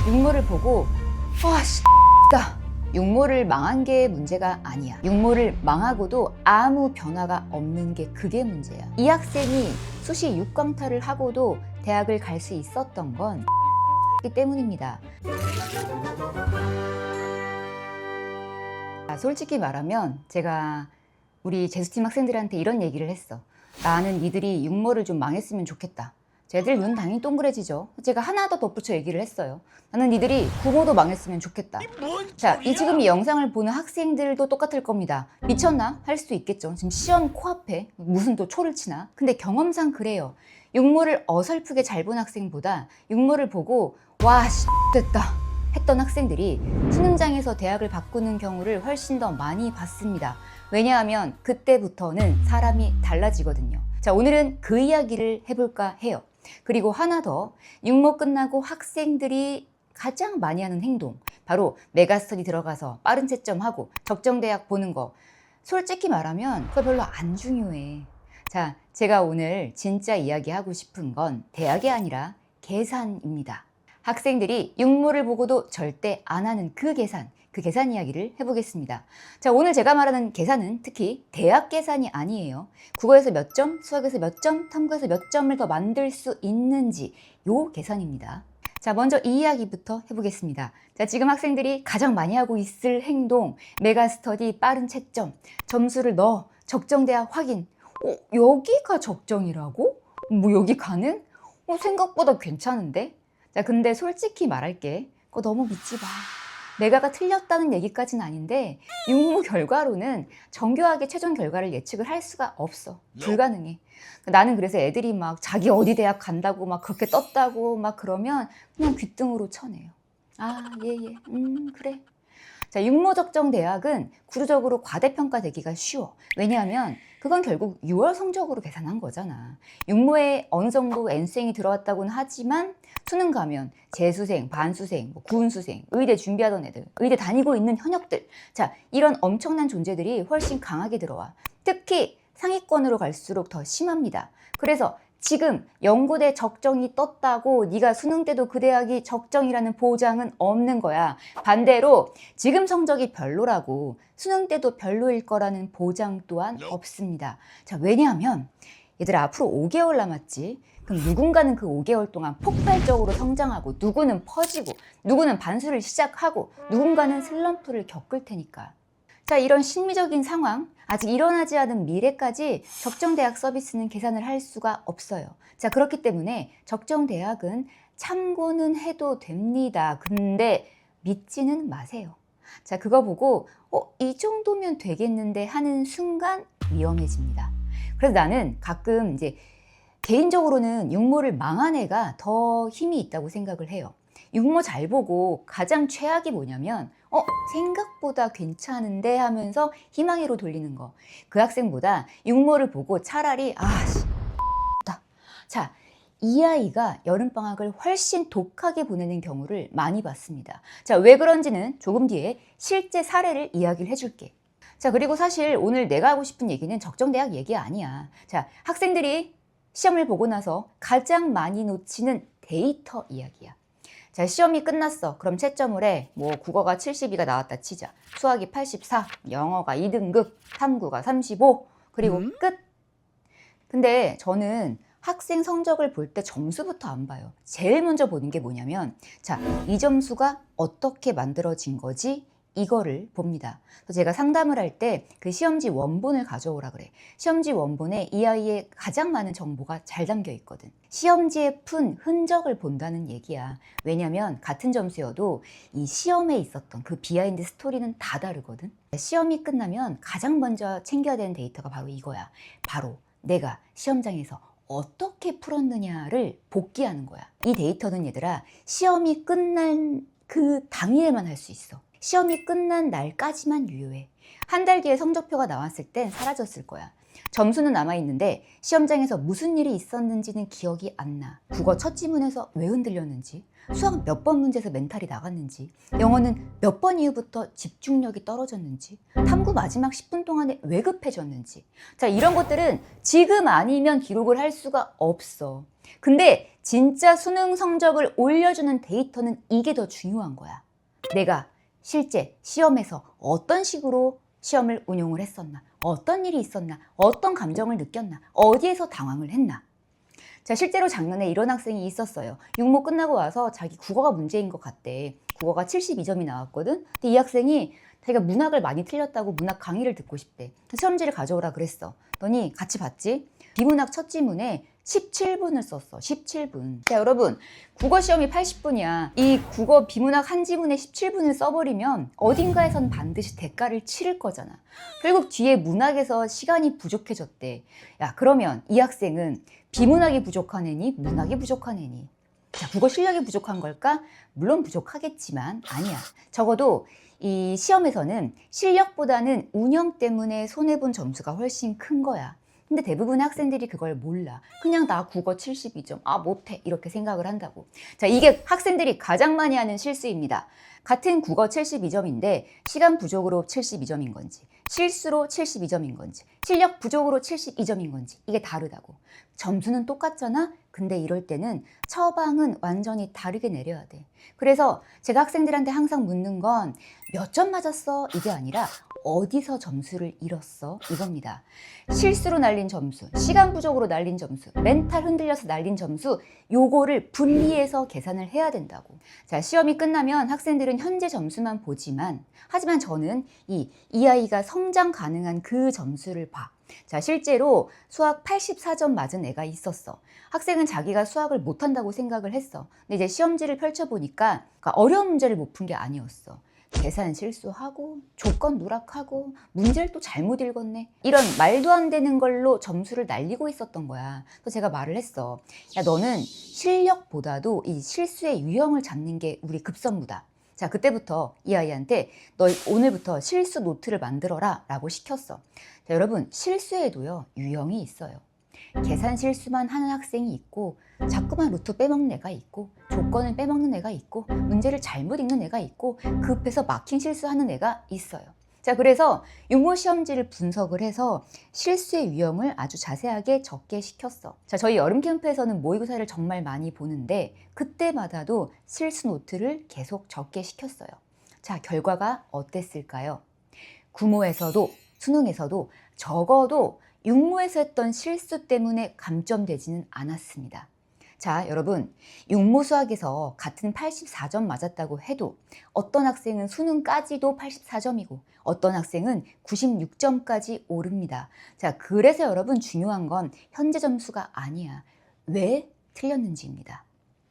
육모를 보고 와 다 육모를 망한 게 문제가 아니야. 육모를 망하고도 아무 변화가 없는 게 그게 문제야. 이 학생이 수시 육광탈을 하고도 대학을 갈 수 있었던 건 이 때문입니다. 솔직히 말하면 제가 우리 재수팀 학생들한테 이런 얘기를 했어. 나는 니들이 육모를 좀 망했으면 좋겠다. 쟤들 눈 당연히 동그래지죠. 제가 하나 더 덧붙여 얘기를 했어요. 나는 니들이 구모도 망했으면 좋겠다. 자, 지금 이 영상을 보는 학생들도 똑같을 겁니다. 미쳤나? 할 수도 있겠죠. 지금 시험 코앞에 무슨 또 초를 치나? 근데 경험상 그래요. 육모를 어설프게 잘 본 학생보다 육모를 보고 와 됐다 했던 학생들이 수능장에서 대학을 바꾸는 경우를 훨씬 더 많이 봤습니다. 왜냐하면 그때부터는 사람이 달라지거든요. 자, 오늘은 그 이야기를 해볼까 해요. 그리고 하나 더, 육모 끝나고 학생들이 가장 많이 하는 행동, 바로 메가스터디 들어가서 빠른 채점하고 적정대학 보는 거. 솔직히 말하면 그거 별로 안 중요해. 자, 제가 오늘 진짜 이야기하고 싶은 건 대학이 아니라 계산입니다. 학생들이 육모를 보고도 절대 안 하는 그 계산 이야기를 해보겠습니다. 자, 오늘 제가 말하는 계산은 특히 대학 계산이 아니에요. 국어에서 몇 점, 수학에서 몇 점, 탐구에서 몇 점을 더 만들 수 있는지 요 계산입니다. 자, 먼저 이 이야기부터 해보겠습니다. 자, 지금 학생들이 가장 많이 하고 있을 행동, 메가스터디, 빠른 채점, 점수를 넣어, 적정대학 확인. 여기가 적정이라고? 뭐 여기 가는? 생각보다 괜찮은데? 자, 근데 솔직히 말할게. 그거 너무 믿지 마. 내가가 틀렸다는 얘기까지는 아닌데 육모 결과로는 정교하게 최종 결과를 예측을 할 수가 없어. 불가능해. 나는 그래서 애들이 막 자기 어디 대학 간다고 막 그렇게 떴다고 막 그러면 그냥 귓등으로 쳐내요. 아, 예. 그래. 자, 육모 적정 대학은 구조적으로 과대평가되기가 쉬워. 왜냐하면 그건 결국 6월 성적으로 계산한 거잖아. 육모에 어느 정도 N수생이 들어왔다고는 하지만 수능 가면 재수생, 반수생, 구은수생, 의대 준비하던 애들, 의대 다니고 있는 현역들. 자, 이런 엄청난 존재들이 훨씬 강하게 들어와. 특히 상위권으로 갈수록 더 심합니다. 그래서 지금 연고대 적정이 떴다고 네가 수능 때도 그 대학이 적정이라는 보장은 없는 거야. 반대로 지금 성적이 별로라고 수능 때도 별로일 거라는 보장 또한 없습니다. 자, 왜냐하면 얘들아 앞으로 5개월 남았지. 그럼 누군가는 그 5개월 동안 폭발적으로 성장하고 누구는 퍼지고 누구는 반수를 시작하고 누군가는 슬럼프를 겪을 테니까. 자, 이런 심리적인 상황, 아직 일어나지 않은 미래까지 적정대학 서비스는 계산을 할 수가 없어요. 자, 그렇기 때문에 적정대학은 참고는 해도 됩니다. 근데 믿지는 마세요. 자, 그거 보고 이 정도면 되겠는데 하는 순간 위험해집니다. 그래서 나는 가끔 이제 개인적으로는 육모를 망한 애가 더 힘이 있다고 생각을 해요. 육모 잘 보고 가장 최악이 뭐냐면 생각보다 괜찮은데 하면서 희망으로 돌리는 거. 그 학생보다 육모를 보고 차라리 자, 이 아이가 여름방학을 훨씬 독하게 보내는 경우를 많이 봤습니다. 자, 왜 그런지는 조금 뒤에 실제 사례를 이야기를 해줄게. 자, 그리고 사실 오늘 내가 하고 싶은 얘기는 적정대학 얘기 아니야. 자, 학생들이 시험을 보고 나서 가장 많이 놓치는 데이터 이야기야. 자, 시험이 끝났어. 그럼 채점을 해. 뭐 국어가 72가 나왔다 치자. 수학이 84, 영어가 2등급, 탐구가 35, 그리고 끝. 근데 저는 학생 성적을 볼 때 점수부터 안 봐요. 제일 먼저 보는 게 뭐냐면 자, 이 점수가 어떻게 만들어진 거지? 이거를 봅니다. 그래서 제가 상담을 할 때 그 시험지 원본을 가져오라 그래. 시험지 원본에 이 아이의 가장 많은 정보가 잘 담겨 있거든. 시험지에 푼 흔적을 본다는 얘기야. 왜냐면 같은 점수여도 이 시험에 있었던 그 비하인드 스토리는 다 다르거든. 시험이 끝나면 가장 먼저 챙겨야 되는 데이터가 바로 이거야. 바로 내가 시험장에서 어떻게 풀었느냐를 복기하는 거야. 이 데이터는 얘들아 시험이 끝난 그 당일에만 할 수 있어. 시험이 끝난 날까지만 유효해. 한 달 뒤에 성적표가 나왔을 땐 사라졌을 거야. 점수는 남아있는데 시험장에서 무슨 일이 있었는지는 기억이 안 나. 국어 첫 지문에서 왜 흔들렸는지, 수학 몇 번 문제에서 멘탈이 나갔는지, 영어는 몇 번 이후부터 집중력이 떨어졌는지, 탐구 마지막 10분 동안에 왜 급해졌는지. 자, 이런 것들은 지금 아니면 기록을 할 수가 없어. 근데 진짜 수능 성적을 올려주는 데이터는 이게 더 중요한 거야. 내가 실제 시험에서 어떤 식으로 시험을 운용을 했었나, 어떤 일이 있었나, 어떤 감정을 느꼈나, 어디에서 당황을 했나. 자, 실제로 작년에 이런 학생이 있었어요. 육모 끝나고 와서 자기 국어가 문제인 것 같대. 국어가 72점이 나왔거든. 근데 이 학생이 자기가 문학을 많이 틀렸다고 문학 강의를 듣고 싶대. 시험지를 가져오라 그랬어. 그러니 같이 봤지? 비문학 첫 지문에 17분을 썼어. 17분. 자, 여러분, 국어 시험이 80분이야. 이 국어 비문학 한 지문에 17분을 써버리면 어딘가에선 반드시 대가를 치를 거잖아. 결국 뒤에 문학에서 시간이 부족해졌대. 야, 그러면 이 학생은 비문학이 부족한 애니, 문학이 부족한 애니. 자, 국어 실력이 부족한 걸까? 물론 부족하겠지만 아니야. 적어도 이 시험에서는 실력보다는 운영 때문에 손해본 점수가 훨씬 큰 거야. 근데 대부분의 학생들이 그걸 몰라. 그냥 나 국어 72점, 아 못해 이렇게 생각을 한다고. 자, 이게 학생들이 가장 많이 하는 실수입니다. 같은 국어 72점인데 시간 부족으로 72점인 건지, 실수로 72점인 건지, 실력 부족으로 72점인 건지 이게 다르다고. 점수는 똑같잖아? 근데 이럴 때는 처방은 완전히 다르게 내려야 돼. 그래서 제가 학생들한테 항상 묻는 건 몇 점 맞았어? 이게 아니라 어디서 점수를 잃었어? 이겁니다. 실수로 날린 점수, 시간 부족으로 날린 점수, 멘탈 흔들려서 날린 점수, 요거를 분리해서 계산을 해야 된다고. 자, 시험이 끝나면 학생들은 현재 점수만 보지만, 하지만 저는 이 아이가 성장 가능한 그 점수를 봐. 자, 실제로 수학 84점 맞은 애가 있었어. 학생은 자기가 수학을 못한다고 생각을 했어. 근데 이제 시험지를 펼쳐보니까 어려운 문제를 못 푼 게 아니었어. 계산 실수하고 조건 누락하고 문제를 또 잘못 읽었네, 이런 말도 안 되는 걸로 점수를 날리고 있었던 거야. 그래서 제가 말을 했어. 야, 너는 실력보다도 이 실수의 유형을 잡는 게 우리 급선무다. 자, 그때부터 이 아이한테 너 오늘부터 실수 노트를 만들어라 라고 시켰어. 자, 여러분, 실수에도요 유형이 있어요. 계산 실수만 하는 학생이 있고, 자꾸만 루트 빼먹는 애가 있고, 조건을 빼먹는 애가 있고, 문제를 잘못 읽는 애가 있고, 급해서 마킹 실수하는 애가 있어요. 자, 그래서 육모 시험지를 분석을 해서 실수의 유형을 아주 자세하게 적게 시켰어. 자, 저희 여름 캠프에서는 모의고사를 정말 많이 보는데 그때마다도 실수 노트를 계속 적게 시켰어요. 자, 결과가 어땠을까요? 구모에서도 수능에서도 적어도 육모에서 했던 실수 때문에 감점되지는 않았습니다. 자, 여러분, 육모 수학에서 같은 84점 맞았다고 해도 어떤 학생은 수능까지도 84점이고 어떤 학생은 96점까지 오릅니다. 자, 그래서 여러분 중요한 건 현재 점수가 아니야. 왜 틀렸는지입니다.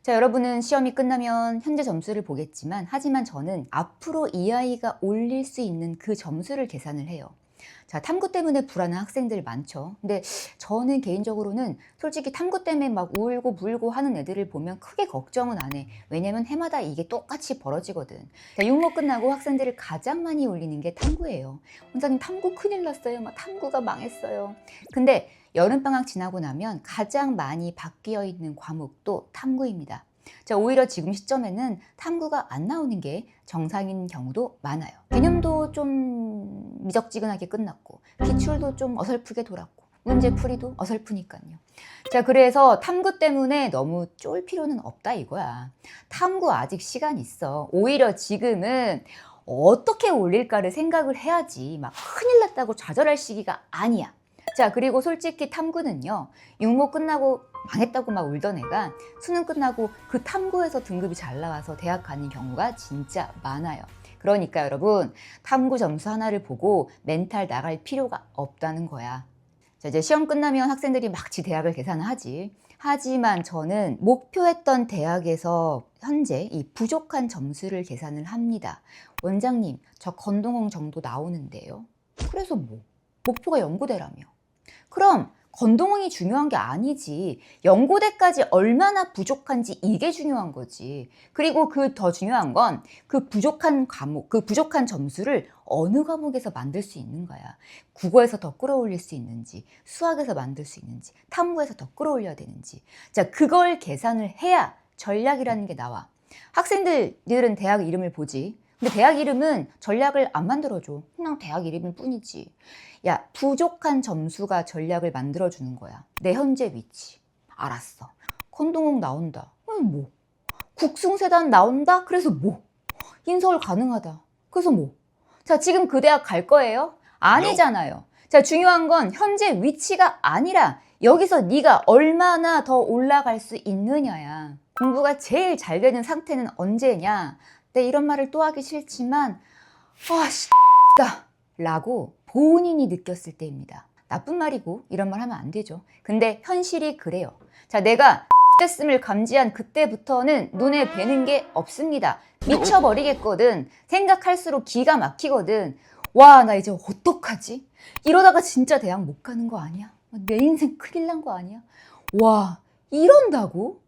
자, 여러분은 시험이 끝나면 현재 점수를 보겠지만, 하지만 저는 앞으로 이 아이가 올릴 수 있는 그 점수를 계산을 해요. 자, 탐구 때문에 불안한 학생들 많죠. 근데 저는 개인적으로는 솔직히 탐구 때문에 막 울고 물고 하는 애들을 보면 크게 걱정은 안 해. 왜냐면 해마다 이게 똑같이 벌어지거든. 자, 육모 끝나고 학생들을 가장 많이 울리는 게 탐구예요. 원장님, 탐구 큰일 났어요. 막 탐구가 망했어요. 근데 여름방학 지나고 나면 가장 많이 바뀌어 있는 과목도 탐구입니다. 자, 오히려 지금 시점에는 탐구가 안 나오는 게 정상인 경우도 많아요. 개념도 좀 미적지근하게 끝났고, 기출도 좀 어설프게 돌았고, 문제풀이도 어설프니까요. 자, 그래서 탐구 때문에 너무 쫄 필요는 없다 이거야. 탐구 아직 시간 있어. 오히려 지금은 어떻게 올릴까를 생각을 해야지 막 큰일 났다고 좌절할 시기가 아니야. 자, 그리고 솔직히 탐구는요, 육모 끝나고 망했다고 막 울던 애가 수능 끝나고 그 탐구에서 등급이 잘 나와서 대학 가는 경우가 진짜 많아요. 그러니까 여러분, 탐구 점수 하나를 보고 멘탈 나갈 필요가 없다는 거야. 자, 이제 시험 끝나면 학생들이 막 지 대학을 계산하지. 하지만 저는 목표했던 대학에서 현재 이 부족한 점수를 계산을 합니다. 원장님, 저 건동홍 정도 나오는데요. 그래서 뭐? 목표가 연구대라며. 그럼 건동원이 중요한 게 아니지. 연고대까지 얼마나 부족한지 이게 중요한 거지. 그리고 그 더 중요한 건 그 부족한 과목, 그 부족한 점수를 어느 과목에서 만들 수 있는 거야. 국어에서 더 끌어올릴 수 있는지, 수학에서 만들 수 있는지, 탐구에서 더 끌어올려야 되는지. 자, 그걸 계산을 해야 전략이라는 게 나와. 학생들은 대학 이름을 보지. 근데 대학 이름은 전략을 안 만들어줘. 그냥 대학 이름일 뿐이지. 야, 부족한 점수가 전략을 만들어주는 거야. 내 현재 위치. 알았어. 건동욱 나온다. 뭐? 국승세단 나온다? 그래서 뭐? 인서울 가능하다. 그래서 뭐? 자, 지금 그 대학 갈 거예요? 아니잖아요. 자, 중요한 건 현재 위치가 아니라 여기서 네가 얼마나 더 올라갈 수 있느냐야. 공부가 제일 잘 되는 상태는 언제냐? 네, 이런 말을 또 하기 싫지만 다 라고 본인이 느꼈을 때입니다. 나쁜 말이고 이런 말 하면 안 되죠. 근데 현실이 그래요. 자, 내가 됐음을 감지한 그때부터는 눈에 뵈는 게 없습니다. 미쳐버리겠거든. 생각할수록 기가 막히거든. 와, 나 이제 어떡하지? 이러다가 진짜 대학 못 가는 거 아니야? 내 인생 큰일 난 거 아니야? 와, 이런다고?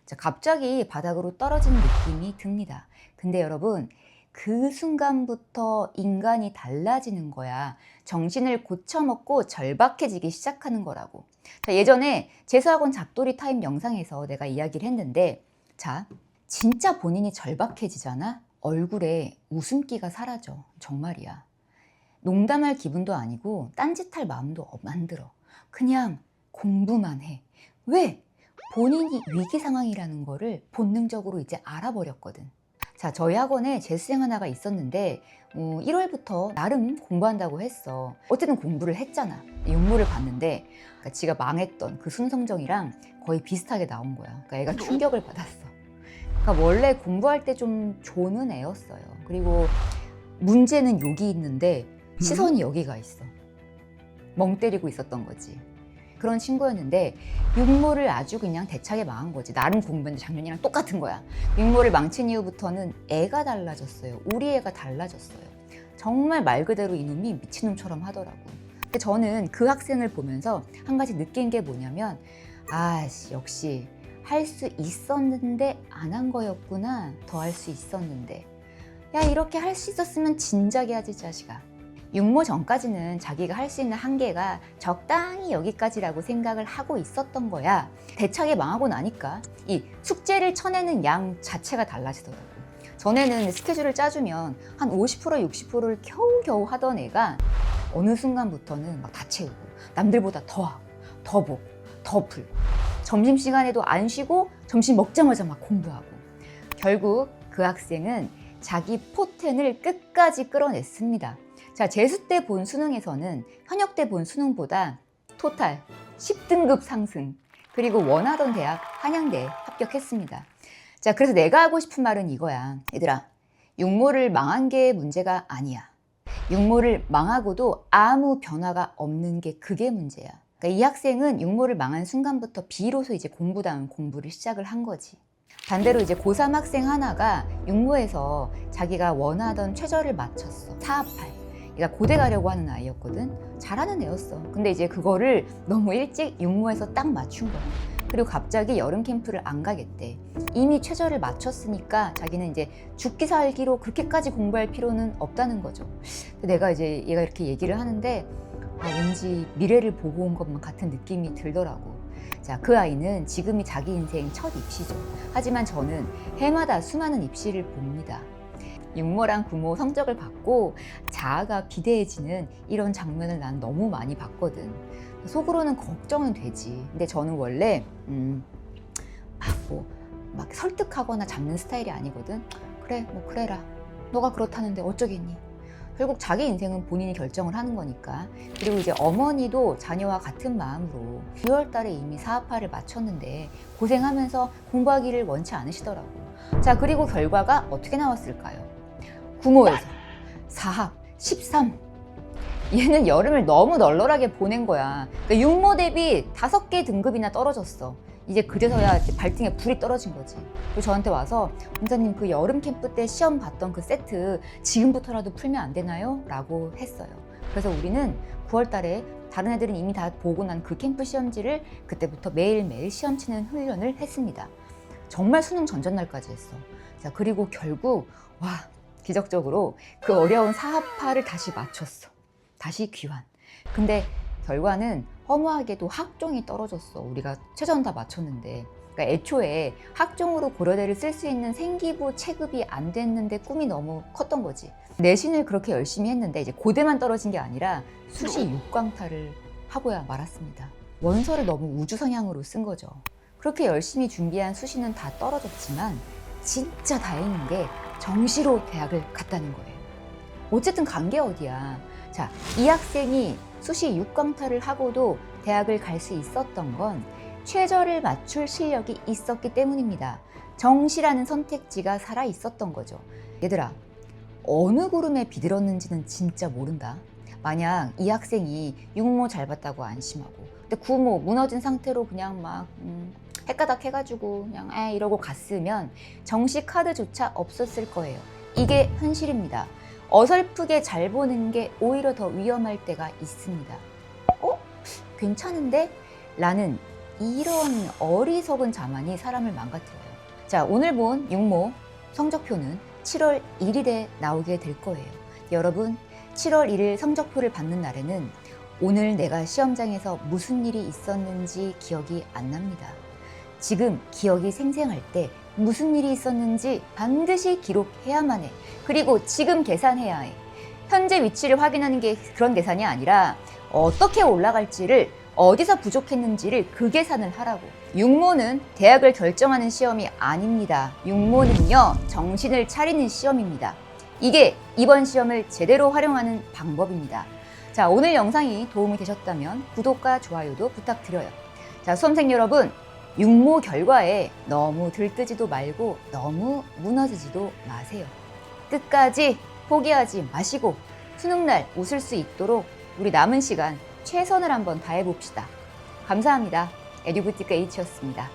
자, 갑자기 바닥으로 떨어지는 느낌이 듭니다. 근데 여러분, 그 순간부터 인간이 달라지는 거야. 정신을 고쳐먹고 절박해지기 시작하는 거라고. 자, 예전에 재수학원 잡돌이 타임 영상에서 내가 이야기를 했는데, 자, 진짜 본인이 절박해지잖아? 얼굴에 웃음기가 사라져. 정말이야. 농담할 기분도 아니고 딴짓할 마음도 안 들어. 그냥 공부만 해. 왜? 본인이 위기 상황이라는 거를 본능적으로 이제 알아버렸거든. 자, 저희 학원에 재수생 하나가 있었는데 1월부터 나름 공부한다고 했어. 어쨌든 공부를 했잖아. 육모를 봤는데 그러니까 지가 망했던 그 수능 성적이랑 거의 비슷하게 나온 거야. 그러니까 애가 충격을 받았어. 그러니까 원래 공부할 때 좀 조는 애였어요. 그리고 문제는 여기 있는데 시선이 여기가 있어. 멍 때리고 있었던 거지. 그런 친구였는데 육모를 아주 그냥 대차게 망한 거지. 나름 공부했는데 작년이랑 똑같은 거야. 육모를 망친 이후부터는 애가 달라졌어요. 우리 애가 달라졌어요. 정말 말 그대로 이놈이 미친놈처럼 하더라고. 근데 저는 그 학생을 보면서 한 가지 느낀 게 뭐냐면 역시 할 수 있었는데 안 한 거였구나. 더 할 수 있었는데. 야, 이렇게 할 수 있었으면 진작에 하지, 자식아. 육모 전까지는 자기가 할 수 있는 한계가 적당히 여기까지라고 생각을 하고 있었던 거야. 대차게 망하고 나니까 이 숙제를 쳐내는 양 자체가 달라지더라고. 전에는 스케줄을 짜주면 한 50%, 60%를 겨우겨우 하던 애가 어느 순간부터는 막 다 채우고 남들보다 더 하고 더 보고 더 풀고 점심시간에도 안 쉬고 점심 먹자마자 막 공부하고 결국 그 학생은 자기 포텐을 끝까지 끌어냈습니다. 자, 재수 때 본 수능에서는 현역 때 본 수능보다 토탈 10등급 상승, 그리고 원하던 대학 한양대에 합격했습니다. 자, 그래서 내가 하고 싶은 말은 이거야. 얘들아, 육모를 망한 게 문제가 아니야. 육모를 망하고도 아무 변화가 없는 게 그게 문제야. 그러니까 이 학생은 육모를 망한 순간부터 비로소 이제 공부다운 공부를 시작을 한 거지. 반대로 이제 고3 학생 하나가 육모에서 자기가 원하던 최저를 맞췄어. 4합8. 그러니까 고대 가려고 하는 아이였거든. 잘하는 애였어. 근데 이제 그거를 너무 일찍 육모에서 딱 맞춘 거야. 그리고 갑자기 여름 캠프를 안 가겠대. 이미 최저를 맞췄으니까 자기는 이제 죽기 살기로 그렇게까지 공부할 필요는 없다는 거죠. 내가 이제 얘가 이렇게 얘기를 하는데 왠지 미래를 보고 온 것만 같은 느낌이 들더라고. 자, 그 아이는 지금이 자기 인생 첫 입시죠. 하지만 저는 해마다 수많은 입시를 봅니다. 육모랑 구모 성적을 받고 자아가 비대해지는 이런 장면을 난 너무 많이 봤거든. 속으로는 걱정은 되지. 근데 저는 원래 막 설득하거나 잡는 스타일이 아니거든. 그래, 뭐 그래라. 너가 그렇다는데 어쩌겠니? 결국 자기 인생은 본인이 결정을 하는 거니까. 그리고 이제 어머니도 자녀와 같은 마음으로 6월 달에 이미 4합파를 마쳤는데 고생하면서 공부하기를 원치 않으시더라고. 자, 그리고 결과가 어떻게 나왔을까요? 구모에서 4합 13. 얘는 여름을 너무 널널하게 보낸 거야. 그러니까 육모 대비 5개 등급이나 떨어졌어. 이제 그제서야 발등에 불이 떨어진 거지. 그리고 저한테 와서 원장님, 그 여름 캠프 때 시험 봤던 그 세트 지금부터라도 풀면 안 되나요? 라고 했어요. 그래서 우리는 9월 달에 다른 애들은 이미 다 보고 난 그 캠프 시험지를 그때부터 매일매일 시험 치는 훈련을 했습니다. 정말 수능 전전날까지 했어. 자, 그리고 결국 기적적으로 그 어려운 사합파를 다시 맞췄어. 다시 귀환. 근데 결과는 허무하게도 학종이 떨어졌어. 우리가 최선 다 맞췄는데. 그러니까 애초에 학종으로 고려대를 쓸 수 있는 생기부 체급이 안 됐는데 꿈이 너무 컸던 거지. 내신을 그렇게 열심히 했는데 이제 고대만 떨어진 게 아니라 수시 6광탈을 하고야 말았습니다. 원서를 너무 우주 성향으로 쓴 거죠. 그렇게 열심히 준비한 수시는 다 떨어졌지만 진짜 다행인 게 정시로 대학을 갔다는 거예요. 어쨌든 간 게 어디야. 자, 이 학생이 수시 6광탈을 하고도 대학을 갈 수 있었던 건 최저를 맞출 실력이 있었기 때문입니다. 정시라는 선택지가 살아 있었던 거죠. 얘들아, 어느 구름에 비들었는지는 진짜 모른다. 만약 이 학생이 육모 잘 봤다고 안심하고 근데 구모 무너진 상태로 그냥 막 헷가닥 해가지고 그냥 이러고 갔으면 정시 카드조차 없었을 거예요. 이게 현실입니다. 어설프게 잘 보는 게 오히려 더 위험할 때가 있습니다. 괜찮은데? 라는 이런 어리석은 자만이 사람을 망가뜨려요. 자, 오늘 본 육모 성적표는 7월 1일에 나오게 될 거예요. 여러분, 7월 1일 성적표를 받는 날에는 오늘 내가 시험장에서 무슨 일이 있었는지 기억이 안 납니다. 지금 기억이 생생할 때 무슨 일이 있었는지 반드시 기록해야만 해. 그리고 지금 계산해야 해. 현재 위치를 확인하는 게 그런 계산이 아니라 어떻게 올라갈지를 어디서 부족했는지를 그 계산을 하라고. 육모는 대학을 결정하는 시험이 아닙니다. 육모는요, 정신을 차리는 시험입니다. 이게 이번 시험을 제대로 활용하는 방법입니다. 자, 오늘 영상이 도움이 되셨다면 구독과 좋아요도 부탁드려요. 자, 수험생 여러분, 육모 결과에 너무 들뜨지도 말고 너무 무너지지도 마세요. 끝까지 포기하지 마시고 수능날 웃을 수 있도록 우리 남은 시간 최선을 한번 다해봅시다. 감사합니다. 에듀부티크 H였습니다.